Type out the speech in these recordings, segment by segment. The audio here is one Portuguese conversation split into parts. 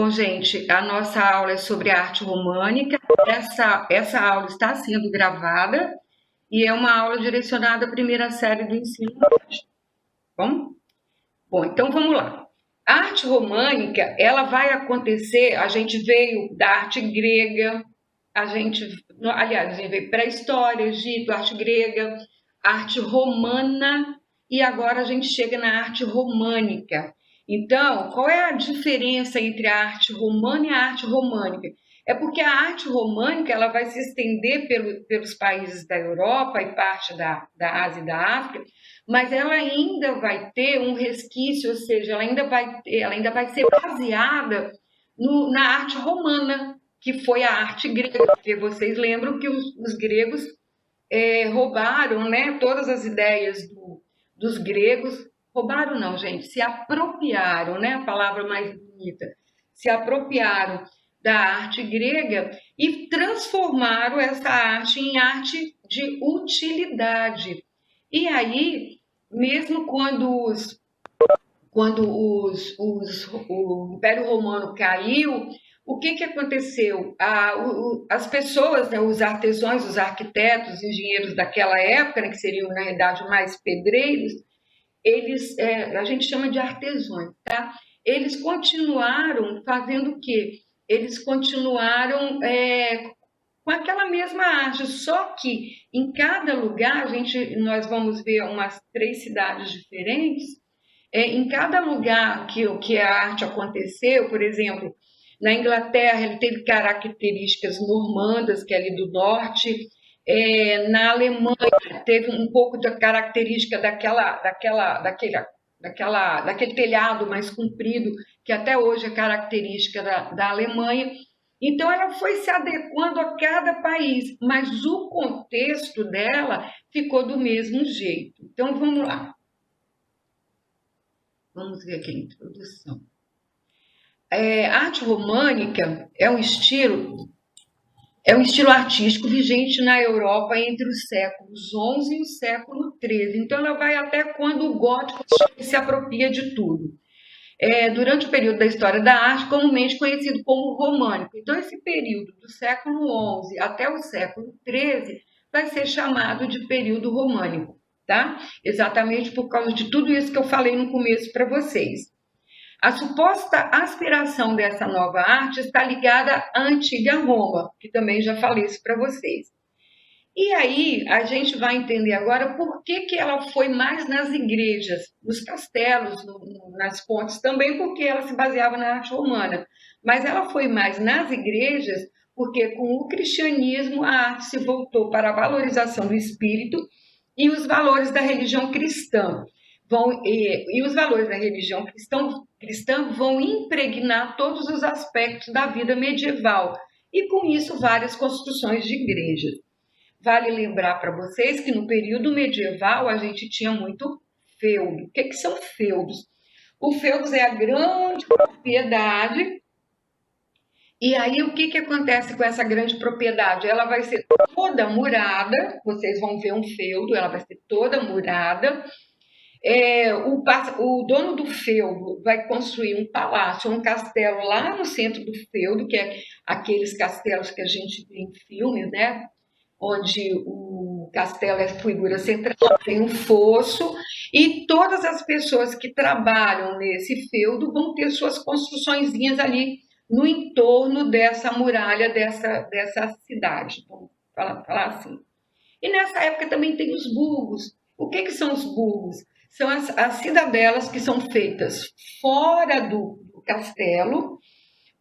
Bom, gente, a nossa aula é sobre arte românica. Essa aula está sendo gravada e é uma aula direcionada à primeira série do ensino médio. Bom? Bom, então vamos lá. A arte românica, ela vai acontecer, a gente veio da arte grega, aliás, a gente veio pré-história, Egito, arte grega, arte romana, e agora a gente chega na arte românica. Então, qual é a diferença entre a arte romana e a arte românica? É porque a arte românica ela vai se estender pelos países da Europa e parte da Ásia e da África, mas ela ainda vai ter um resquício, ou seja, ela ainda vai ser baseada na arte romana, que foi a arte grega, porque vocês lembram que os gregos roubaram, né, todas as ideias dos gregos, roubaram não, gente, se apropriaram, né, a palavra mais bonita, se apropriaram da arte grega e transformaram essa arte em arte de utilidade. E aí, mesmo o Império Romano caiu, o que aconteceu? As pessoas, né, os artesãos, os arquitetos, os engenheiros daquela época, né, que seriam, na realidade, mais pedreiros, a gente chama de artesãos, tá? Eles continuaram fazendo o quê? Eles continuaram com aquela mesma arte, só que em cada lugar, nós vamos ver umas 3 cidades diferentes, em cada lugar que a arte aconteceu, por exemplo, na Inglaterra ele teve características normandas, que é ali do norte, na Alemanha teve um pouco da característica daquele telhado mais comprido, que até hoje é característica da Alemanha. Então, ela foi se adequando a cada país, mas o contexto dela ficou do mesmo jeito. Então, vamos lá. Vamos ver aqui a introdução. A arte românica é um estilo artístico vigente na Europa entre os séculos XI e o século XIII. Então, ela vai até quando o gótico se apropria de tudo. Durante o período da história da arte, comumente conhecido como românico. Então, esse período do século XI até o século XIII vai ser chamado de período românico, tá? Exatamente por causa de tudo isso que eu falei no começo para vocês. A suposta aspiração dessa nova arte está ligada à antiga Roma, que também já falei isso para vocês. E aí a gente vai entender agora por que ela foi mais nas igrejas, nos castelos, nas fontes, também porque ela se baseava na arte romana. Mas ela foi mais nas igrejas porque com o cristianismo a arte se voltou para a valorização do espírito e os valores da religião cristã. E os valores da religião cristã vão impregnar todos os aspectos da vida medieval e com isso várias construções de igrejas. Vale lembrar para vocês que no período medieval a gente tinha muito feudo. O que são feudos? O feudo é a grande propriedade. E aí o que acontece com essa grande propriedade? Ela vai ser toda murada, vocês vão ver um feudo, ela vai ser toda murada. O dono do feudo vai construir um palácio, um castelo lá no centro do feudo, que é aqueles castelos que a gente vê em filmes, né? Onde o castelo é a figura central, tem um fosso, e todas as pessoas que trabalham nesse feudo vão ter suas construçõezinhas ali no entorno dessa muralha, dessa cidade, vamos falar assim. E nessa época também tem os burgos. O que são os burgos? São as cidadelas que são feitas fora do castelo,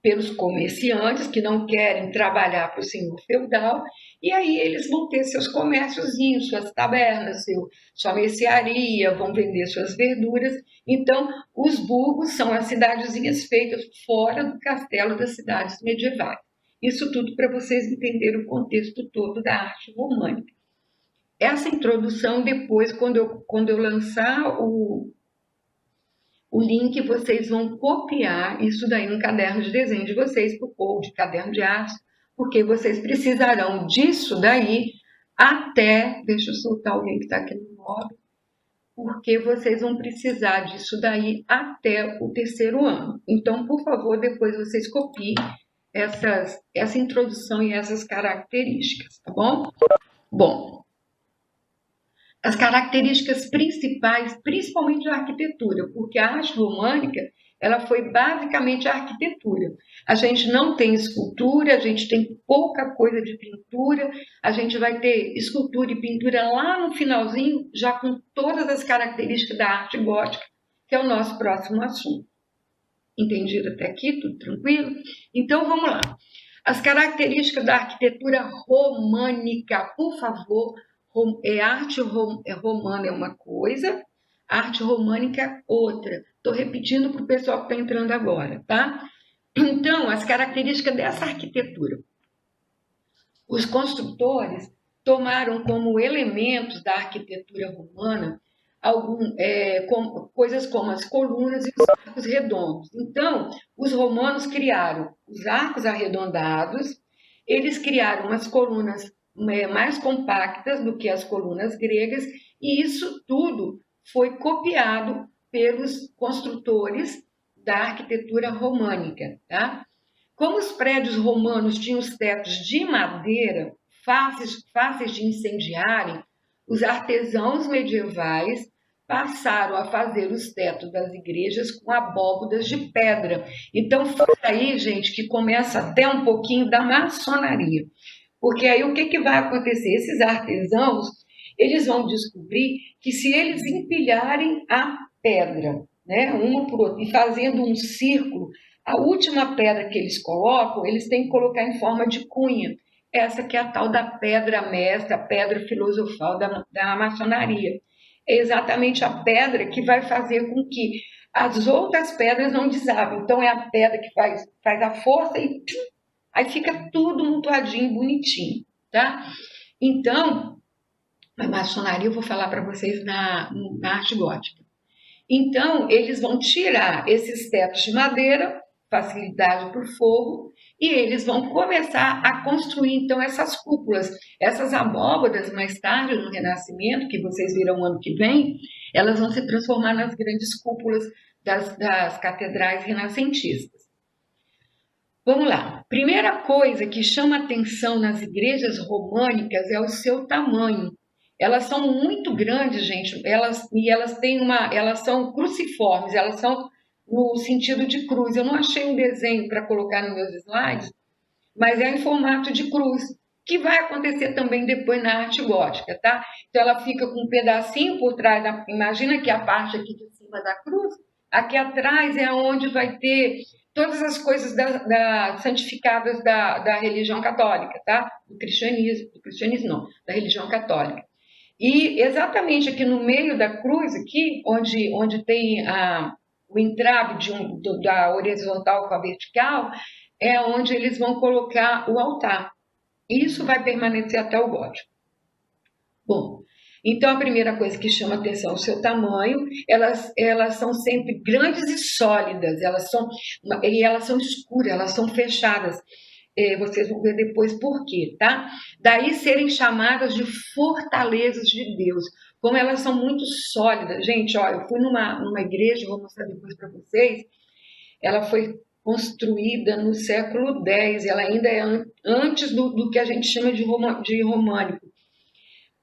pelos comerciantes que não querem trabalhar para o senhor feudal, e aí eles vão ter seus comérciozinhos, suas tabernas, sua mercearia, vão vender suas verduras. Então, os burgos são as cidadezinhas feitas fora do castelo das cidades medievais. Isso tudo para vocês entenderem o contexto todo da arte românica. Essa introdução, depois, quando eu lançar o link, vocês vão copiar isso daí no caderno de desenho de vocês, ou de caderno de arte, porque vocês precisarão disso daí até... Deixa eu soltar alguém que está aqui no modo. porque vocês vão precisar disso daí até o terceiro ano. Então, por favor, depois vocês copiem essa introdução e essas características, tá bom? Bom, as características principais, principalmente da arquitetura, porque a arte românica ela foi basicamente a arquitetura. A gente não tem escultura, a gente tem pouca coisa de pintura, a gente vai ter escultura e pintura lá no finalzinho, já com todas as características da arte gótica, que é o nosso próximo assunto. Entendido até aqui? Tudo tranquilo? Então vamos lá. As características da arquitetura românica, por favor. Arte romana é uma coisa, arte românica outra. Estou repetindo para o pessoal que está entrando agora, tá? Então, as características dessa arquitetura. Os construtores tomaram como elementos da arquitetura romana coisas como as colunas e os arcos redondos. Então, os romanos criaram os arcos arredondados, eles criaram umas colunas mais compactas do que as colunas gregas, e isso tudo foi copiado pelos construtores da arquitetura românica, tá? Como os prédios romanos tinham os tetos de madeira, fáceis de incendiarem, os artesãos medievais passaram a fazer os tetos das igrejas com abóbodas de pedra. Então, foi aí, gente, que começa até um pouquinho da maçonaria. Porque aí o que vai acontecer? Esses artesãos, eles vão descobrir que se eles empilharem a pedra, né, uma por outra, e fazendo um círculo, a última pedra que eles colocam, eles têm que colocar em forma de cunha. Essa que é a tal da pedra mestra, a pedra filosofal da maçonaria. É exatamente a pedra que vai fazer com que as outras pedras não desabem. Então, é a pedra que faz a força e aí fica tudo montuadinho, bonitinho, tá? Então, a maçonaria eu vou falar para vocês na arte gótica. Então, eles vão tirar esses tetos de madeira, facilidade por fogo, e eles vão começar a construir, então, essas cúpulas. Essas abóbadas, mais tarde, no Renascimento, que vocês virão ano que vem, elas vão se transformar nas grandes cúpulas das catedrais renascentistas. Vamos lá. Primeira coisa que chama atenção nas igrejas românicas é o seu tamanho. Elas são muito grandes, gente. Elas são cruciformes. Elas são no sentido de cruz. Eu não achei um desenho para colocar nos meus slides, mas é em formato de cruz, que vai acontecer também depois na arte gótica, tá? Então ela fica com um pedacinho por trás. Imagina que a parte aqui de cima da cruz, aqui atrás é onde vai ter todas as coisas santificadas da religião católica, tá? Do cristianismo não, da religião católica. E exatamente aqui no meio da cruz, aqui, onde tem o entrave da horizontal com a vertical, é onde eles vão colocar o altar. Isso vai permanecer até o gótico. Bom, então a primeira coisa que chama atenção é o seu tamanho. Elas são sempre grandes e sólidas, elas são escuras, elas são fechadas. Vocês vão ver depois por quê, tá? Daí serem chamadas de fortalezas de Deus. Como elas são muito sólidas. Gente, ó, eu fui numa igreja, vou mostrar depois para vocês. Ela foi construída no século X, ela ainda é antes do que a gente chama de românico.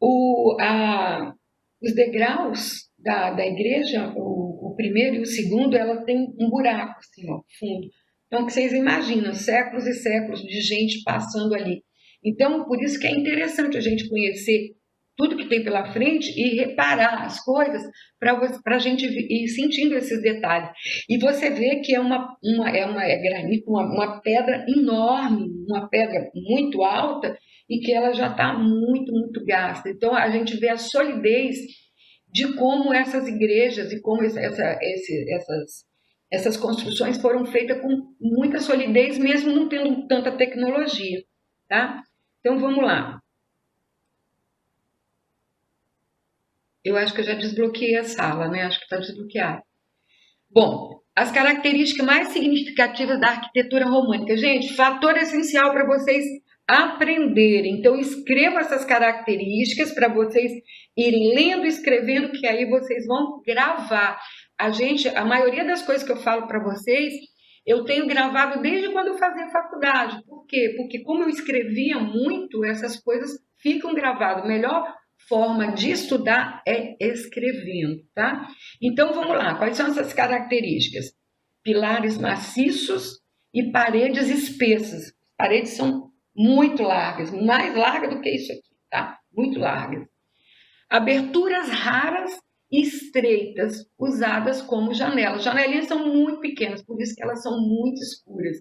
Os degraus da igreja, o primeiro e o segundo, ela tem um buraco assim, ó, fundo. Então, que vocês imaginam, séculos e séculos de gente passando ali. Então, por isso que é interessante a gente conhecer tudo que tem pela frente e reparar as coisas para a gente ir sentindo esses detalhes. E você vê que é granito, uma pedra enorme, uma pedra muito alta e que ela já está muito, muito gasta. Então, a gente vê a solidez de como essas igrejas e como essas construções foram feitas com muita solidez, mesmo não tendo tanta tecnologia, tá? Então, vamos lá. Eu acho que eu já desbloqueei a sala, né? Acho que está desbloqueado. Bom, as características mais significativas da arquitetura românica. Gente, fator essencial para vocês aprenderem. Então, escreva essas características para vocês irem lendo e escrevendo, que aí vocês vão gravar. A maioria das coisas que eu falo para vocês, eu tenho gravado desde quando eu fazia faculdade. Por quê? Porque como eu escrevia muito, essas coisas ficam gravadas. A melhor forma de estudar é escrevendo, tá? Então vamos lá, quais são essas características? Pilares maciços e paredes espessas. Paredes são muito largas, mais largas do que isso aqui, tá? Muito largas. Aberturas raras e estreitas, usadas como janelas. Janelinhas são muito pequenas, por isso que elas são muito escuras.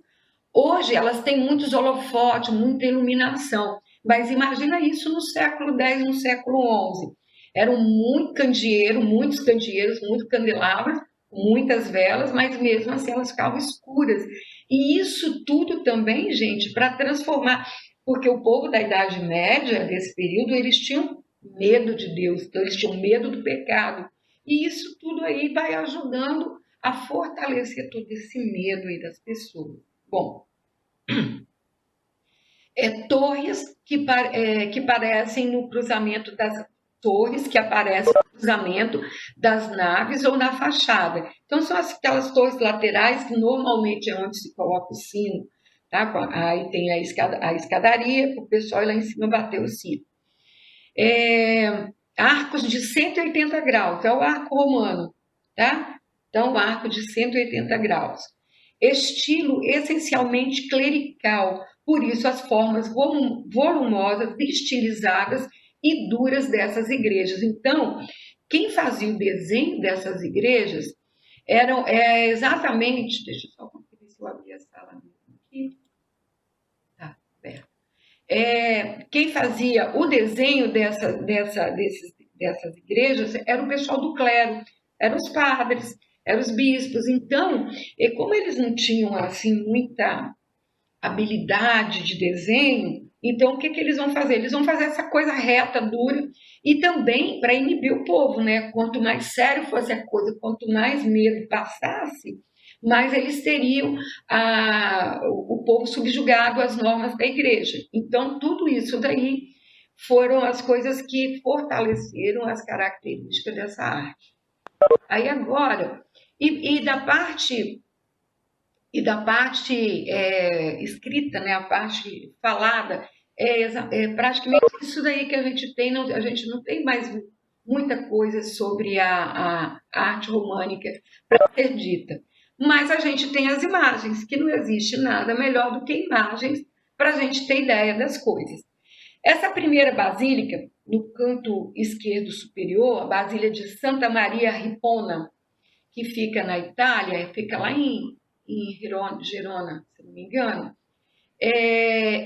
Hoje elas têm muitos holofotes, muita iluminação, mas imagina isso no século X, no século XI. Eram muitos candeeiros, muitos candelabros, muitas velas, mas mesmo assim elas ficavam escuras. E isso tudo também, gente, para transformar, porque o povo da Idade Média, desse período, eles tinham medo de Deus, então eles tinham medo do pecado. E isso tudo aí vai ajudando a fortalecer todo esse medo aí das pessoas. Bom, torres que parecem no cruzamento das torres que aparecem no cruzamento das naves ou na fachada. Então são aquelas torres laterais que normalmente é onde se coloca o sino, tá? Aí tem a escadaria para o pessoal ir lá em cima bater o sino. Arcos de 180 graus, é o arco romano, tá? Então, arco de 180 graus. Estilo essencialmente clerical, por isso as formas volumosas, estilizadas e duras dessas igrejas. Então, quem fazia o desenho dessas igrejas eram exatamente... Deixa eu só conferir se eu abri a sala aqui. Tá, aberto. Quem fazia o desenho dessas igrejas era o pessoal do clero, eram os padres, eram os bispos. Então, como eles não tinham assim muita habilidade de desenho, então o que eles vão fazer? Eles vão fazer essa coisa reta, dura, e também para inibir o povo, né? Quanto mais sério fosse a coisa, quanto mais medo passasse, mais eles teriam o povo subjugado às normas da igreja. Então, tudo isso daí foram as coisas que fortaleceram as características dessa arte. Aí agora, da parte escrita, né, a parte falada, praticamente isso daí que a gente tem, a gente não tem mais muita coisa sobre a arte românica para ser dita. Mas a gente tem as imagens, que não existe nada melhor do que imagens para a gente ter ideia das coisas. Essa primeira basílica, no canto esquerdo superior, a Basílica de Santa Maria Ripona, que fica na Itália, fica lá em Gerona, se não me engano.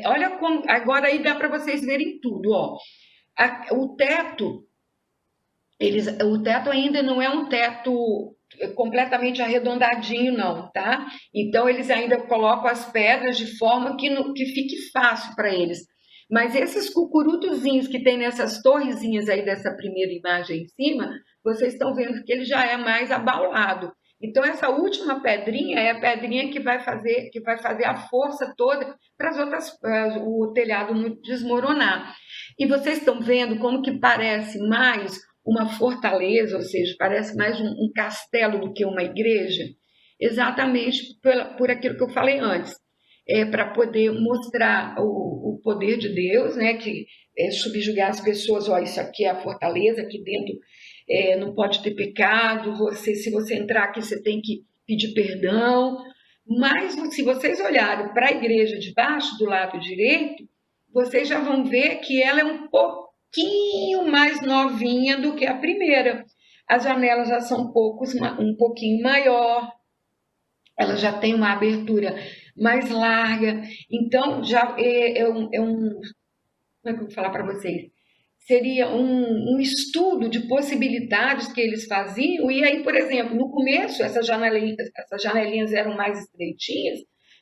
Olha como, agora aí dá para vocês verem tudo, ó. O teto ainda não é um teto completamente arredondadinho, não, tá? Então eles ainda colocam as pedras de forma que fique fácil para eles. Mas esses cucurutozinhos que tem nessas torrezinhas aí dessa primeira imagem em cima, vocês estão vendo que ele já é mais abaulado. Então essa última pedrinha é a pedrinha que vai fazer a força toda para o telhado não desmoronar. E vocês estão vendo como que parece mais uma fortaleza, ou seja, parece mais um castelo do que uma igreja, exatamente por aquilo que eu falei antes. Para poder mostrar o poder de Deus, né, que subjugar as pessoas, ó, isso aqui é a fortaleza, aqui dentro não pode ter pecado, se você entrar aqui você tem que pedir perdão, mas se vocês olharem para a igreja de baixo, do lado direito, vocês já vão ver que ela é um pouquinho mais novinha do que a primeira. As janelas já são um pouquinho maior, ela já tem uma abertura mais larga, então já como é que eu vou falar para vocês? Seria um estudo de possibilidades que eles faziam, e aí, por exemplo, no começo essas janelinhas eram mais estreitinhas,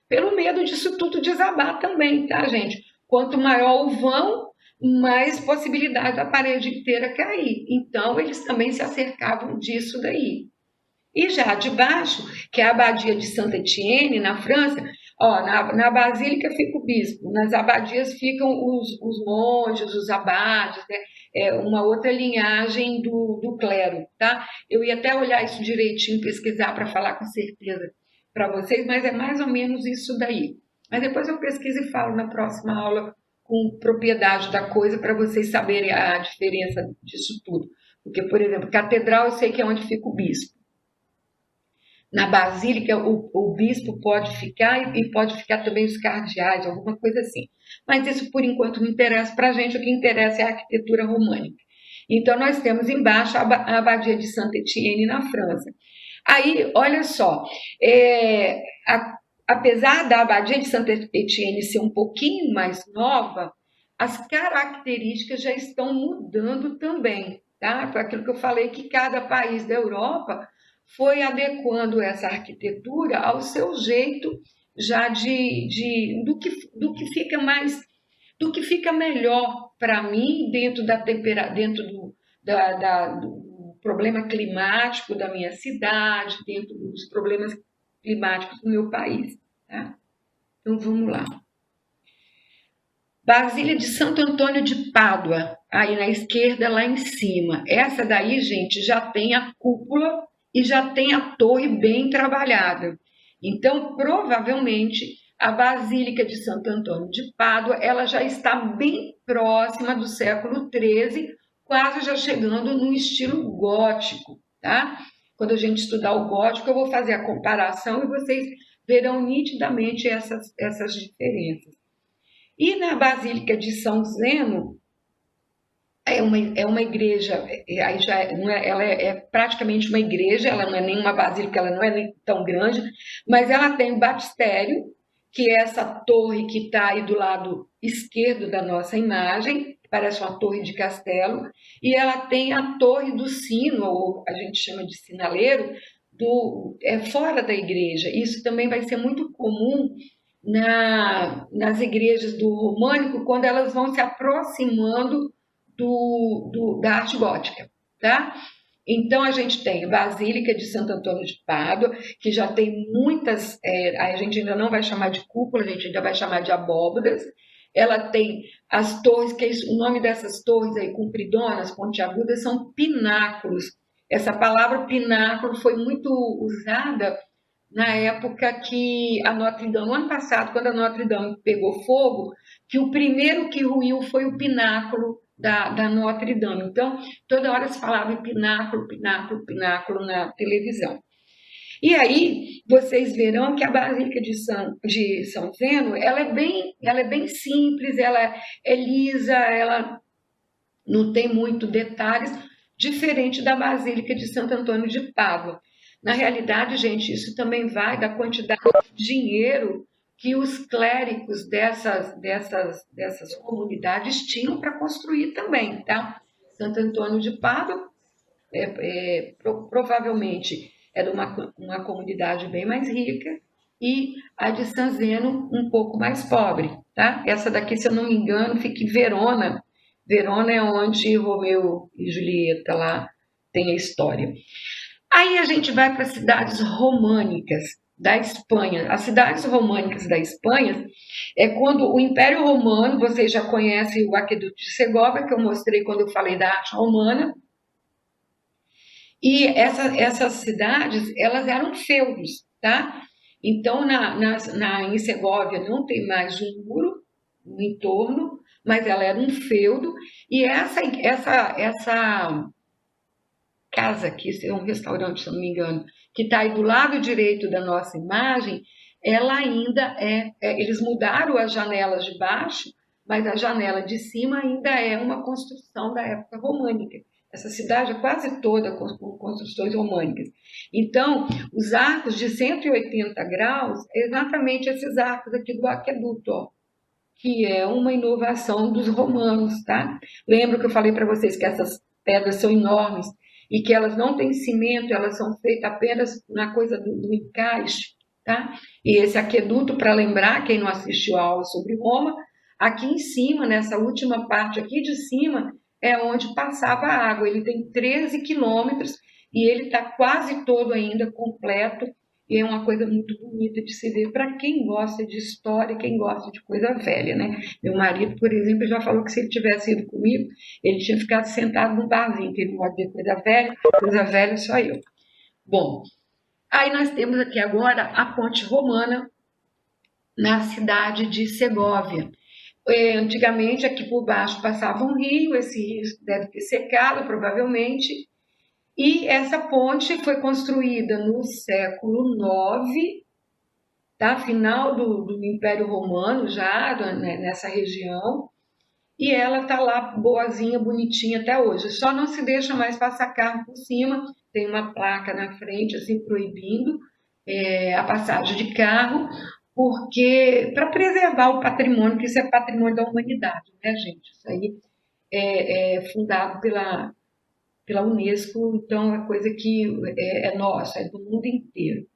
pelo medo disso tudo desabar também, tá, gente? Quanto maior o vão, mais possibilidade da parede inteira cair. Então, eles também se acercavam disso daí. E já de baixo, que é a abadia de Saint-Étienne, na França, Ó, na basílica fica o bispo, nas abadias ficam os monges, os abades, né? É uma outra linhagem do clero, tá? Eu ia até olhar isso direitinho, pesquisar para falar com certeza para vocês, mas é mais ou menos isso daí. Mas depois eu pesquiso e falo na próxima aula com propriedade da coisa para vocês saberem a diferença disso tudo. Porque, por exemplo, catedral eu sei que é onde fica o bispo. Na basílica, o bispo pode ficar e pode ficar também os cardeais, alguma coisa assim. Mas isso, por enquanto, não interessa para a gente, o que interessa é a arquitetura românica. Então, nós temos embaixo a abadia de Saint-Étienne, na França. Aí, olha só, apesar da abadia de Saint-Étienne ser um pouquinho mais nova, as características já estão mudando também, tá? Foi aquilo que eu falei, que cada país da Europa foi adequando essa arquitetura ao seu jeito já do que fica mais, do que fica melhor para mim dentro do problema climático da minha cidade, dentro dos problemas climáticos do meu país. Tá? Então vamos lá. Basília de Santo Antônio de Pádua, aí na esquerda, lá em cima. Essa daí, gente, já tem a cúpula e já tem a torre bem trabalhada. Então, provavelmente, a Basílica de Santo Antônio de Pádua, ela já está bem próxima do século XIII, quase já chegando no estilo gótico, tá? Quando a gente estudar o gótico, eu vou fazer a comparação e vocês verão nitidamente essas diferenças. E na Basílica de São Zeno, é uma igreja, aí já não é, ela é praticamente uma igreja, ela não é nem uma basílica, ela não é nem tão grande, mas ela tem o batistério, que é essa torre que está aí do lado esquerdo da nossa imagem, que parece uma torre de castelo, e ela tem a torre do sino, ou a gente chama de sinaleiro, fora da igreja. Isso também vai ser muito comum nas igrejas do românico, quando elas vão se aproximando da arte gótica, tá? Então, a gente tem a Basílica de Santo Antônio de Pádua, que já tem muitas, a gente ainda não vai chamar de cúpula, a gente ainda vai chamar de abóbadas. Ela tem as torres, o nome dessas torres aí, compridonas, pontiagudas, são pináculos. Essa palavra pináculo foi muito usada na época que a Notre Dame, no ano passado, quando a Notre Dame pegou fogo, que o primeiro que ruiu foi o pináculo da Notre Dame. Então, toda hora se falava em pináculo, pináculo, pináculo na televisão. E aí, vocês verão que a Basílica de São Zeno, ela é bem simples, ela é lisa, ela não tem muito detalhes, diferente da Basílica de Santo Antônio de Pádua. Na realidade, gente, isso também vai da quantidade de dinheiro que os clérigos dessas comunidades tinham para construir também, tá? Santo Antônio de Pádua provavelmente era uma comunidade bem mais rica e a de San Zeno um pouco mais pobre, tá? Essa daqui, se eu não me engano, fica em Verona. Verona é onde Romeu e Julieta lá tem a história. Aí a gente vai para as cidades românicas da Espanha. As cidades românicas da Espanha é quando o Império Romano, vocês já conhecem o Aqueduto de Segóvia, que eu mostrei quando eu falei da arte romana. E essas cidades, elas eram feudos, tá? Então, em Segóvia não tem mais um muro no entorno, mas ela era um feudo. E essa casa aqui, é um restaurante, se não me engano, que está aí do lado direito da nossa imagem, ela ainda eles mudaram as janelas de baixo, mas a janela de cima ainda é uma construção da época românica. Essa cidade é quase toda com construções românicas. Então, os arcos de 180 graus, é exatamente esses arcos aqui do aqueduto, ó, que é uma inovação dos romanos, tá? Lembro que eu falei para vocês que essas pedras são enormes e que elas não têm cimento, elas são feitas apenas na coisa do encaixe, tá? E esse aqueduto, para lembrar, quem não assistiu a aula sobre Roma, aqui em cima, nessa última parte aqui de cima, é onde passava a água. Ele tem 13 quilômetros e ele está quase todo ainda completo e é uma coisa muito bonita de se ver para quem gosta de história, quem gosta de coisa velha, né? Meu marido, por exemplo, já falou que se ele tivesse ido comigo, ele tinha ficado sentado no barzinho, que ele não gosta de coisa velha só eu. Bom, aí nós temos aqui agora a Ponte Romana na cidade de Segóvia. Antigamente aqui por baixo passava um rio, esse rio deve ter secado provavelmente, e essa ponte foi construída no século IX, tá? Final do Império Romano já, né, nessa região, e ela está lá boazinha, bonitinha até hoje. Só não se deixa mais passar carro por cima, tem uma placa na frente assim proibindo a passagem de carro, porque para preservar o patrimônio, que isso é patrimônio da humanidade, né, gente? Isso aí é fundado pela Unesco, então é coisa que é nossa, é do mundo inteiro.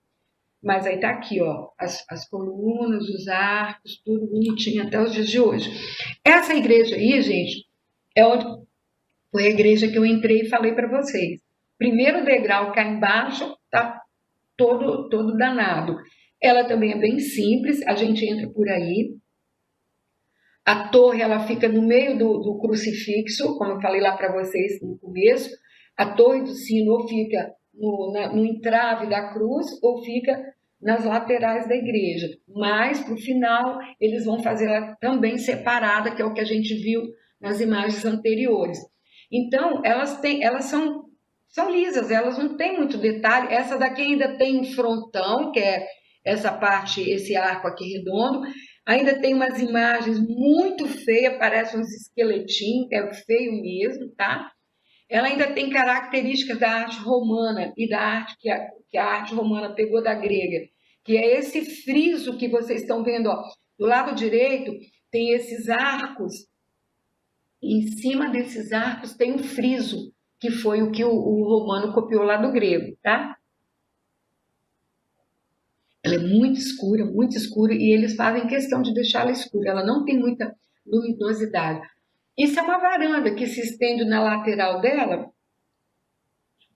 Mas aí tá aqui, ó, as colunas, os arcos, tudo bonitinho até os dias de hoje. Essa igreja aí, gente, é onde foi a igreja que eu entrei e falei para vocês. Primeiro degrau cá embaixo tá todo danado. Ela também é bem simples, a gente entra por aí. A torre ela fica no meio do crucifixo, como eu falei lá para vocês no começo. A torre do sino ou fica no entrave da cruz ou fica nas laterais da igreja. Mas, para o final, eles vão fazer ela também separada, que é o que a gente viu nas imagens anteriores. Então, elas são lisas, elas não têm muito detalhe. Essa daqui ainda tem um frontão, que é essa parte, esse arco aqui redondo. Ainda tem umas imagens muito feias, parecem uns esqueletinhos, é feio mesmo, tá? Ela ainda tem características da arte romana e da arte que a arte romana pegou da grega, que é esse friso que vocês estão vendo, ó. Do lado direito tem esses arcos, e em cima desses arcos tem um friso, que foi o que o romano copiou lá do grego, tá? Ela é muito escura, e eles fazem questão de deixá-la escura, ela não tem muita luminosidade. Isso é uma varanda que se estende na lateral dela.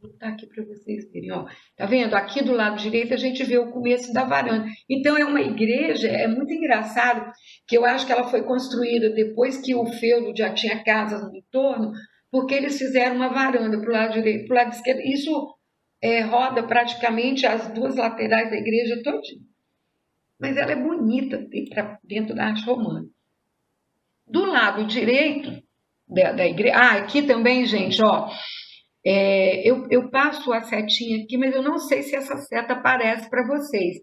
Vou botar aqui para vocês verem, ó. Tá vendo? Aqui do lado direito a gente vê o começo da varanda. Então é uma igreja, é muito engraçado, que eu acho que ela foi construída depois que o feudo já tinha casas no entorno, porque eles fizeram uma varanda para o lado direito, para o lado esquerdo. Isso roda praticamente as duas laterais da igreja todinha. Mas ela é bonita dentro da arte romana. Do lado direito da igreja... Ah, aqui também, gente, ó... eu passo a setinha aqui, mas eu não sei se essa seta aparece para vocês.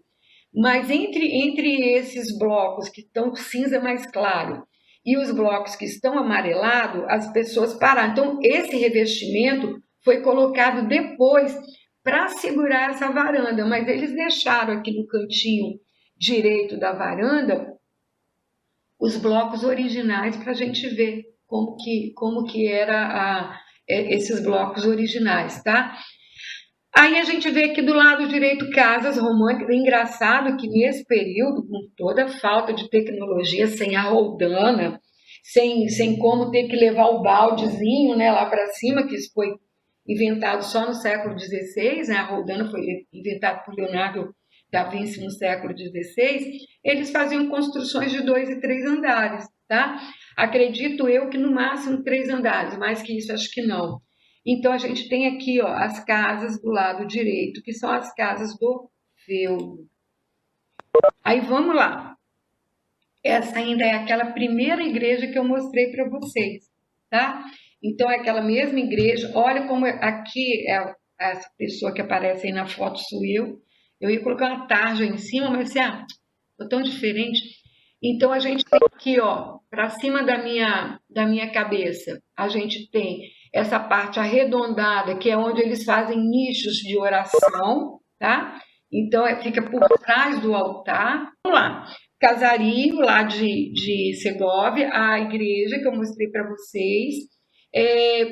Mas entre esses blocos que estão cinza mais claro e os blocos que estão amarelados, as pessoas pararam. Então, esse revestimento foi colocado depois para segurar essa varanda, mas eles deixaram aqui no cantinho direito da varanda os blocos originais para a gente ver como que era esses blocos originais, tá? Aí a gente vê aqui do lado direito casas românticas. Engraçado que nesse período, com toda a falta de tecnologia, sem a roldana, sem como ter que levar o baldezinho, né, lá para cima, que isso foi inventado só no século XVI, né? A roldana foi inventada por Leonardo da Vinci no século XVI. Eles faziam construções de 2 e 3 andares, tá? Acredito eu que no máximo 3 andares, mais que isso acho que não. Então a gente tem aqui, ó, as casas do lado direito, que são as casas do feudo. Aí vamos lá. Essa ainda é aquela primeira igreja que eu mostrei para vocês, tá? Então é aquela mesma igreja. Olha como aqui é essa pessoa que aparece aí na foto sou eu. Eu ia colocar uma tarja em cima, mas assim, tô tão diferente. Então a gente tem aqui, ó, para cima da minha cabeça, a gente tem essa parte arredondada, que é onde eles fazem nichos de oração, tá? Então fica por trás do altar. Vamos lá. Casario lá de Segóvia, a igreja que eu mostrei para vocês.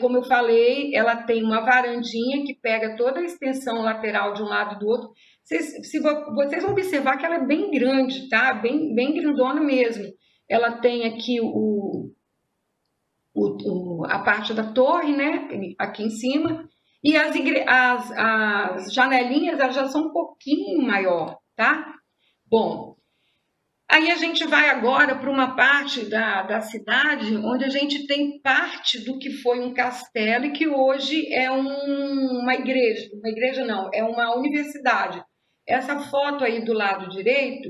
Como eu falei, ela tem uma varandinha que pega toda a extensão lateral de um lado e do outro. Vocês vão observar que ela é bem grande, tá? Bem grandona mesmo. Ela tem aqui a parte da torre, né? Aqui em cima. E as janelinhas elas já são um pouquinho maior, tá? Bom, aí a gente vai agora para uma parte da cidade onde a gente tem parte do que foi um castelo e que hoje é uma igreja não, é uma universidade. Essa foto aí do lado direito,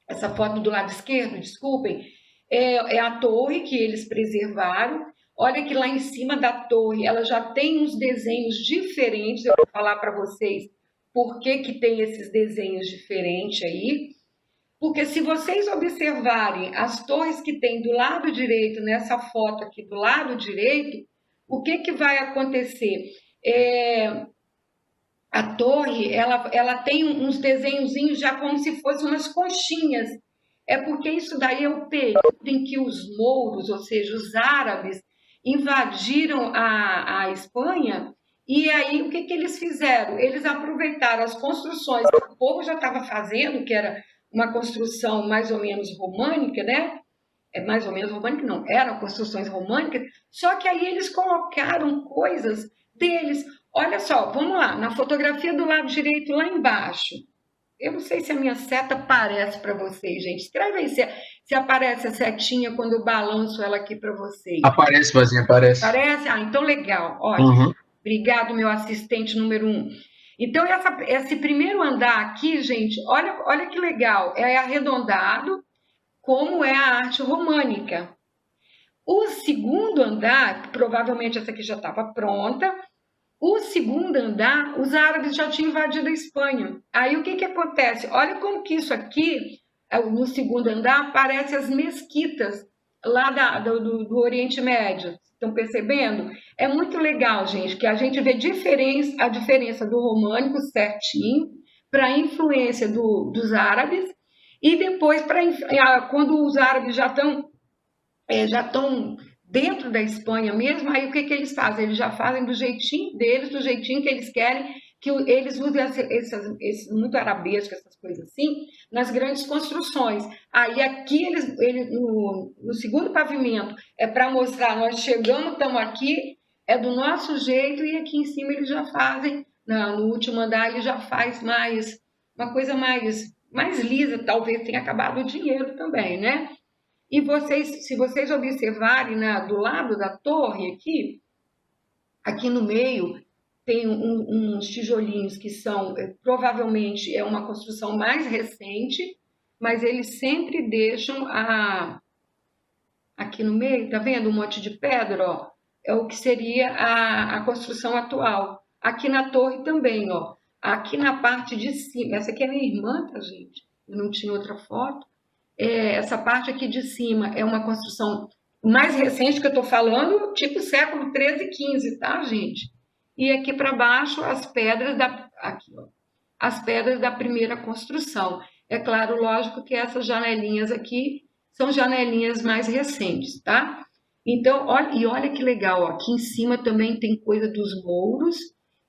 essa foto do lado esquerdo, desculpem, é a torre que eles preservaram. Olha que lá em cima da torre ela já tem uns desenhos diferentes. Eu vou falar para vocês por que tem esses desenhos diferentes aí. Porque se vocês observarem as torres que tem do lado direito, nessa foto aqui do lado direito, o que vai acontecer? A torre, ela tem uns desenhozinhos já como se fossem umas conchinhas. É porque isso daí é o período em que os mouros, ou seja, os árabes, invadiram a Espanha. E aí, o que eles fizeram? Eles aproveitaram as construções que o povo já estava fazendo, que era uma construção mais ou menos românica, né? Mais ou menos românica, não, eram construções românicas, só que aí eles colocaram coisas deles. Olha só, vamos lá, na fotografia do lado direito, lá embaixo. Eu não sei se a minha seta aparece para vocês, gente. Escreve aí se aparece a setinha quando eu balanço ela aqui para vocês. Aparece, Vazinha, aparece. Aparece? Ah, então legal. Ótimo. Obrigado, meu assistente número 1. Então, esse primeiro andar aqui, gente, olha que legal. É arredondado, como é a arte românica. O segundo andar, provavelmente essa aqui já estava pronta. O segundo andar, os árabes já tinham invadido a Espanha. Aí o que acontece? Olha como que isso aqui, no segundo andar, aparecem as mesquitas lá do Oriente Médio. Estão percebendo? É muito legal, gente, que a gente vê a diferença do românico certinho para a influência dos árabes e depois, quando os árabes já estão dentro da Espanha mesmo, aí o que eles fazem? Eles já fazem do jeitinho deles, do jeitinho que eles querem, que eles usem esses muito arabescos, essas coisas assim, nas grandes construções. Aí aqui, no segundo pavimento, é para mostrar, nós chegamos, estamos aqui, é do nosso jeito, e aqui em cima eles já fazem, no último andar, ele já faz uma coisa mais lisa, talvez tenha acabado o dinheiro também, né? E se vocês observarem do lado da torre aqui no meio, tem uns tijolinhos que são, provavelmente, é uma construção mais recente, mas eles sempre deixam aqui no meio, tá vendo um monte de pedra, ó? É o que seria a construção atual. Aqui na torre também, ó. Aqui na parte de cima, essa aqui é minha irmã, tá, gente? Eu não tinha outra foto. Essa parte aqui de cima é uma construção mais recente que eu estou falando, tipo século 13 e 15, tá, gente? E aqui para baixo as pedras as pedras da primeira construção. É claro, lógico que essas janelinhas aqui são janelinhas mais recentes, tá? Então, olha que legal, ó, aqui em cima também tem coisa dos mouros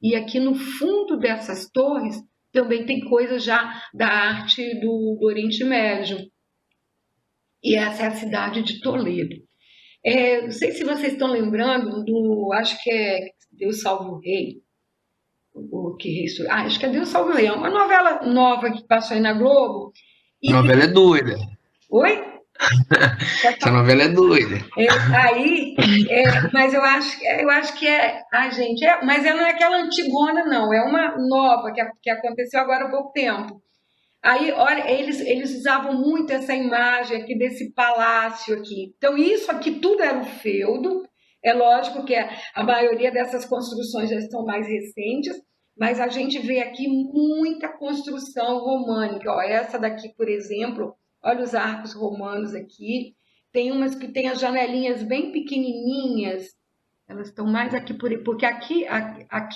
e aqui no fundo dessas torres também tem coisa já da arte do Oriente Médio. E essa é a cidade de Toledo. Não sei se vocês estão lembrando acho que é Deus Salve o Rei, acho que é Deus Salve o Rei, é uma novela nova que passou aí na Globo. A novela é doida. Oi? Essa novela é doida. Mas eu acho que é. Ai, gente, mas não é aquela antigona, não. É uma nova que aconteceu agora há pouco tempo. Aí, olha, eles usavam muito essa imagem aqui desse palácio aqui. Então, isso aqui tudo era o feudo. É lógico que a maioria dessas construções já estão mais recentes, mas a gente vê aqui muita construção românica. Ó, essa daqui, por exemplo, olha os arcos romanos aqui. Tem umas que tem as janelinhas bem pequenininhas. Elas estão mais aqui porque aqui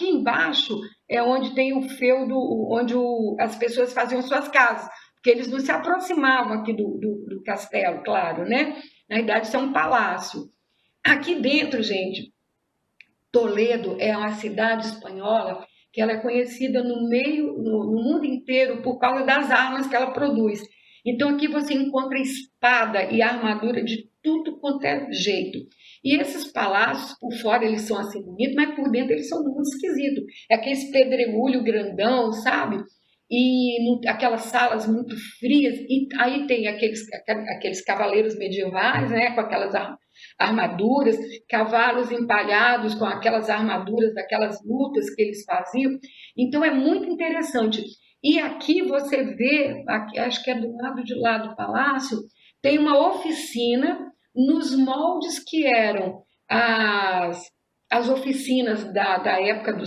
embaixo é onde tem o feudo, onde as pessoas faziam suas casas, porque eles não se aproximavam aqui do castelo, claro, né? Na verdade, isso é um palácio. Aqui dentro, gente, Toledo é uma cidade espanhola que ela é conhecida no mundo inteiro por causa das armas que ela produz. Então aqui você encontra espada e armadura de tudo quanto é jeito. E esses palácios, por fora eles são assim bonitos, mas por dentro eles são muito esquisitos. É aqueles pedregulho grandão, sabe? E aquelas salas muito frias, e aí tem aqueles cavaleiros medievais, né, com aquelas armaduras, cavalos empalhados com aquelas armaduras daquelas lutas que eles faziam. Então é muito interessante. E aqui você vê, aqui, acho que é do lado de lá do palácio, tem uma oficina nos moldes que eram as oficinas da época do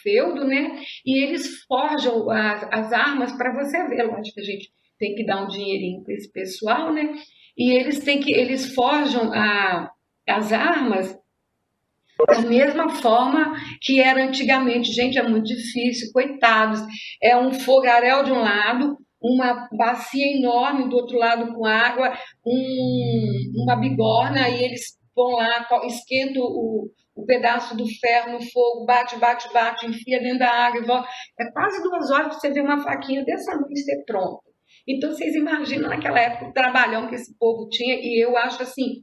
feudo, né? E eles forjam as armas para você ver. Lógico que a gente tem que dar um dinheirinho para esse pessoal, né? E eles forjam as armas da mesma forma que era antigamente. Gente, é muito difícil, coitados. É um fogaréu de um lado, uma bacia enorme do outro lado com água, uma bigorna, e eles vão lá, esquentam o pedaço do ferro no fogo, bate, bate, bate, enfia dentro da água e volta. É quase 2 horas para você ver uma faquinha desse tamanho ser pronta. Então, vocês imaginam naquela época o trabalhão que esse povo tinha, e eu acho assim,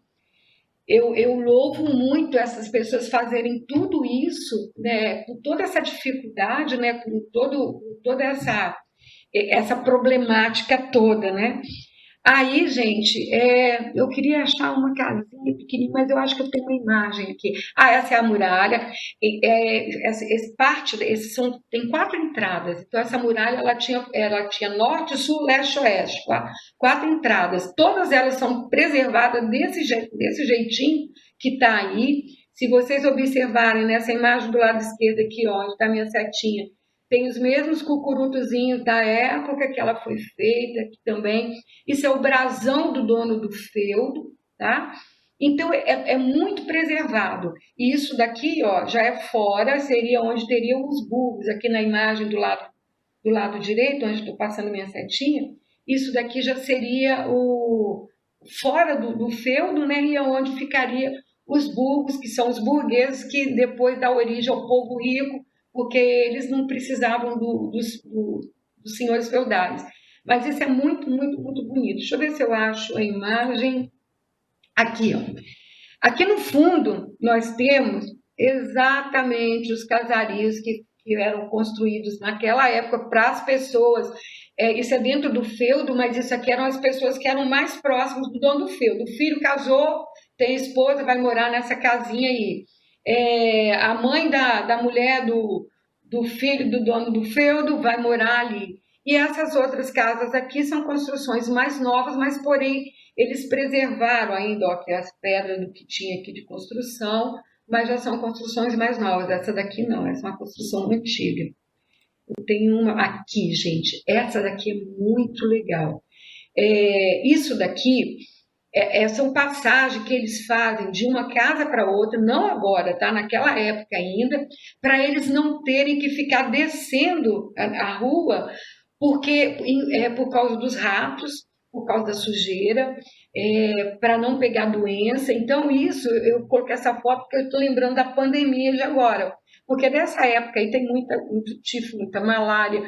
eu louvo muito essas pessoas fazerem tudo isso, né, com toda essa dificuldade, né, com toda essa problemática toda, né? Aí, gente, eu queria achar uma casinha pequenininha, mas eu acho que eu tenho uma imagem aqui. Ah, essa é a muralha. Tem 4 entradas. Então, essa muralha ela tinha norte, sul, leste, oeste. 4 entradas. Todas elas são preservadas desse jeitinho que está aí. Se vocês observarem nessa imagem do lado esquerdo aqui, ó, onde está a minha setinha, tem os mesmos cucurutozinhos da época que ela foi feita aqui também. Isso é o brasão do dono do feudo, tá? Então é muito preservado. E isso daqui, ó, já é fora, seria onde teriam os burgos, aqui na imagem do lado direito, onde estou passando minha setinha. Isso daqui já seria o fora do feudo, né? E é onde ficaria os burgos, que são os burgueses que depois dá origem ao povo rico, porque eles não precisavam dos senhores feudais. Mas isso é muito, muito, muito bonito. Deixa eu ver se eu acho a imagem. Aqui, ó. Aqui no fundo, nós temos exatamente os casarios que eram construídos naquela época para as pessoas. Isso é dentro do feudo, mas isso aqui eram as pessoas que eram mais próximas do dono do feudo. O filho casou, tem esposa, vai morar nessa casinha aí. A mãe da mulher do filho do dono do feudo vai morar ali. E essas outras casas aqui são construções mais novas, mas porém eles preservaram ainda, ó, que as pedras do que tinha aqui de construção, mas já são construções mais novas. Essa daqui não, essa é uma construção antiga. Eu tenho uma aqui, gente. Essa daqui é muito legal. Isso daqui são passagens que eles fazem de uma casa para outra, não agora, tá? Naquela época ainda, para eles não terem que ficar descendo a rua, porque por causa dos ratos, por causa da sujeira, para não pegar doença. Então, isso, eu coloquei essa foto porque eu estou lembrando da pandemia de agora. Porque nessa época aí tem muito tifo, muita malária,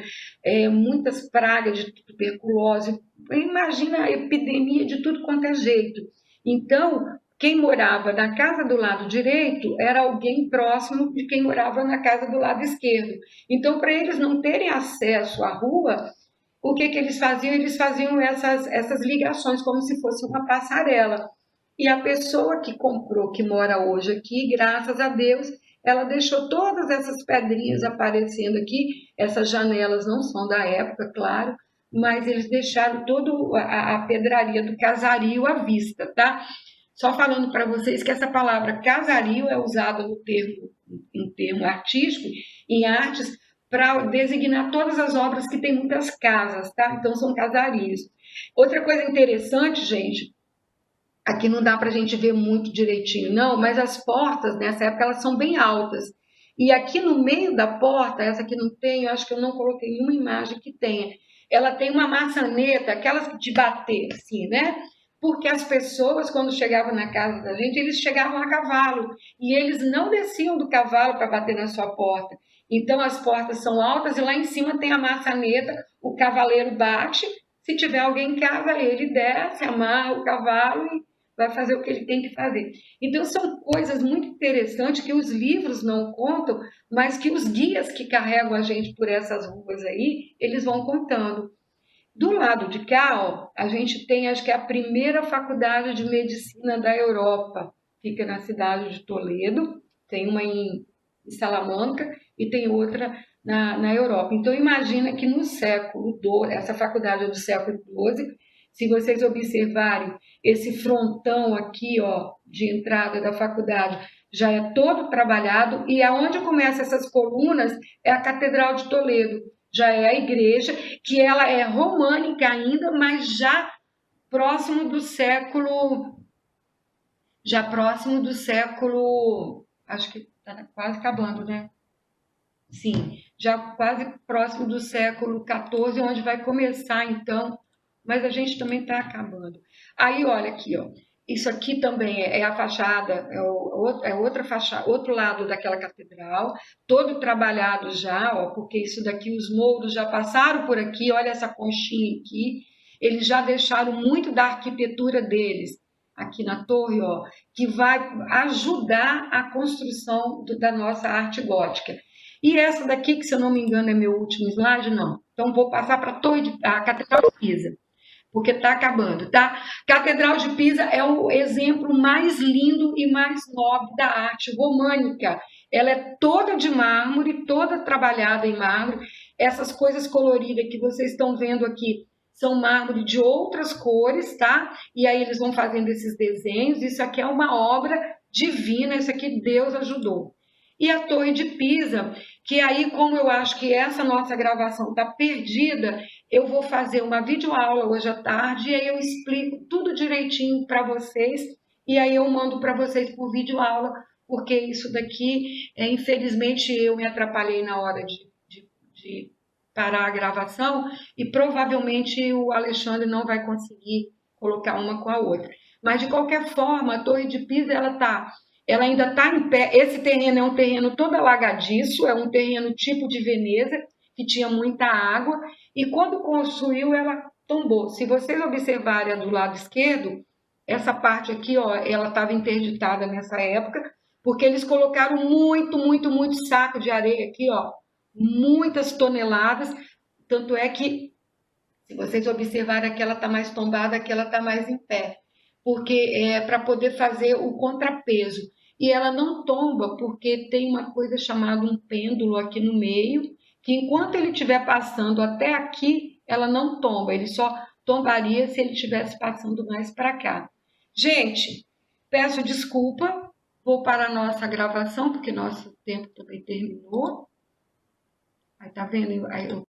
muitas pragas de tuberculose. Imagina a epidemia de tudo quanto é jeito. Então, quem morava na casa do lado direito era alguém próximo de quem morava na casa do lado esquerdo. Então, para eles não terem acesso à rua, o que eles faziam? Eles faziam essas ligações como se fosse uma passarela. E a pessoa que comprou, que mora hoje aqui, graças a Deus, ela deixou todas essas pedrinhas aparecendo aqui. Essas janelas não são da época, claro, mas eles deixaram toda a pedraria do casario à vista, tá? Só falando para vocês que essa palavra casario é usada em termo artístico, em artes, para designar todas as obras que tem muitas casas, tá? Então são casarios. Outra coisa interessante, gente, aqui não dá para a gente ver muito direitinho, não, mas as portas nessa época elas são bem altas. E aqui no meio da porta, essa aqui não tem, eu acho que eu não coloquei nenhuma imagem que tenha. Ela tem uma maçaneta, aquelas de bater, assim, né? Porque as pessoas, quando chegavam na casa da gente, eles chegavam a cavalo. E eles não desciam do cavalo para bater na sua porta. Então, as portas são altas e lá em cima tem a maçaneta, o cavaleiro bate. Se tiver alguém em casa, ele desce, amarra o cavalo vai fazer o que ele tem que fazer. Então, são coisas muito interessantes que os livros não contam, mas que os guias que carregam a gente por essas ruas aí, eles vão contando. Do lado de cá, ó, a gente tem, acho que é a primeira faculdade de medicina da Europa. Fica na cidade de Toledo, tem uma em Salamanca e tem outra na Europa. Então, imagina que no século XII, essa faculdade é do século XII, se vocês observarem esse frontão aqui, ó, de entrada da faculdade, já é todo trabalhado, e aonde começam essas colunas é a Catedral de Toledo, já é a igreja, que ela é românica ainda, mas já próximo do século, acho que está quase acabando, né? Sim, já quase próximo do século XIV, onde vai começar, então, mas a gente também está acabando. Aí, olha aqui, ó, isso aqui também é a fachada, é outra fachada, outro lado daquela catedral, todo trabalhado já, ó, porque isso daqui, os mouros já passaram por aqui, olha essa conchinha aqui, eles já deixaram muito da arquitetura deles aqui na torre, ó, que vai ajudar a construção da nossa arte gótica. E essa daqui, que se eu não me engano é meu último slide, não. Então vou passar para a Catedral de Pisa, porque está acabando, tá? Catedral de Pisa é o exemplo mais lindo e mais nobre da arte românica. Ela é toda de mármore, toda trabalhada em mármore. Essas coisas coloridas que vocês estão vendo aqui são mármore de outras cores, tá? E aí eles vão fazendo esses desenhos. Isso aqui é uma obra divina, isso aqui Deus ajudou. E a Torre de Pisa, que aí, como eu acho que essa nossa gravação está perdida, eu vou fazer uma videoaula hoje à tarde e aí eu explico tudo direitinho para vocês e aí eu mando para vocês por videoaula, porque isso daqui, infelizmente, eu me atrapalhei na hora de parar a gravação e provavelmente o Alexandre não vai conseguir colocar uma com a outra. Mas, de qualquer forma, a Torre de Pisa, ela ainda está em pé. Esse terreno é um terreno todo alagadiço, é um terreno tipo de Veneza, que tinha muita água, e quando construiu, ela tombou. Se vocês observarem do lado esquerdo, essa parte aqui, ó, ela estava interditada nessa época, porque eles colocaram muito saco de areia aqui, ó, muitas toneladas, tanto é que, se vocês observarem, aqui ela está mais tombada, aqui ela está mais em pé, porque é para poder fazer o contrapeso. E ela não tomba porque tem uma coisa chamada um pêndulo aqui no meio, que enquanto ele estiver passando até aqui, ela não tomba, ele só tombaria se ele estivesse passando mais para cá. Gente, peço desculpa, vou para a nossa gravação, porque nosso tempo também terminou. Aí tá vendo? Aí eu